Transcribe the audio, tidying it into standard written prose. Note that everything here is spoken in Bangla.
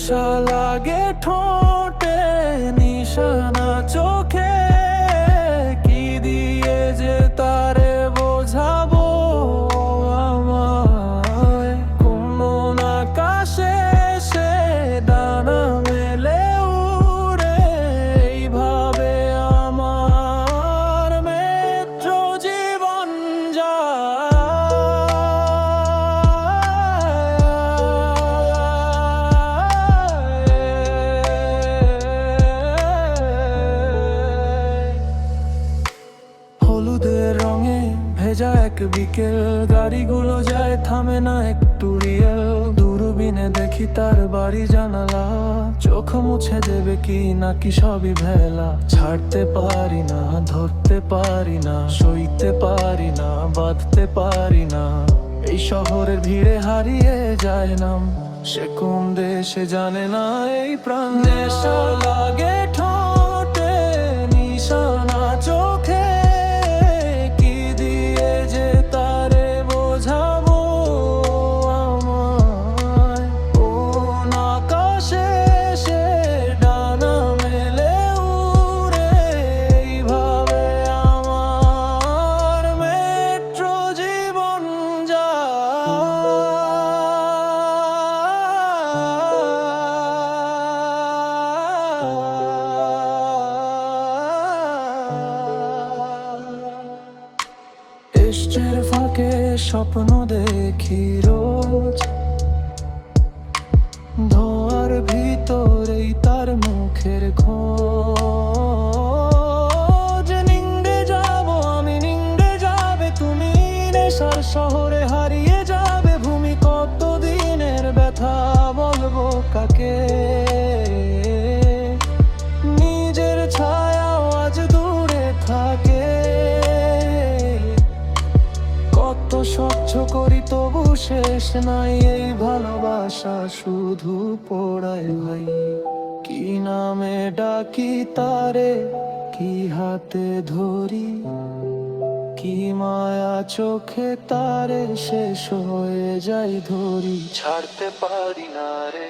নেশা লাগে ঠোঁটে, নিশানা চোখে, কি দিয়ে যে তারে বোঝাবো আমায়। কোন আকাশে সে ডানা মেলে উড়ে, এইভাবে আমার মেট্র জীবন যায়। হলুদের রঙে ভেজা এক বিকেল, গাড়িগুলো যায় থামে না একটু রিয়েল। দূরবীনে দেখি তার বাড়ি জানালা, চোখ মুছে দেবে কি নাকি সবই ভেলা। ছাড়তে পারি না, ধরতে পারি না, সইতে পারি না, বাঁধতে পারি না। এই শহরের ভিড়ে হারিয়ে যায় নাম, সে কোন দেশে জানে না এই প্রাণ। নেশা লাগে ঠোঁটে, নিশানা চোখে, কি দিয়ে যে তারে বোঝাবো আমায়। কোন আকাশে সে ডানা মেলে উড়ে, এইভাবে আমার মেট্র জীবন যায়। ইষ্টের ফাঁকে স্বপ্ন দেখি রোজ, ধোয়ার ভিতরেই তার মুখের খোঁজ। নিংড়ে যাব আমি, নিংড়ে যাবে তুমি, নেশার শহরে হারিয়ে যাবে ভূমি। কতদিনের ব্যথা বলবো কাকে, নিজের ছায়াও আজ দূরে থাকে। কত স্বচ্ছ করি তবু শেষ নাই, এই ভালোবাসা শুধু পোড়ায় ভাই। কি নামে ডাকি তারে, কি হাতে ধরি, কি মায়া চোখে তারে শেষ হয়ে যাই ধরি। ছাড়তে পারি না রে।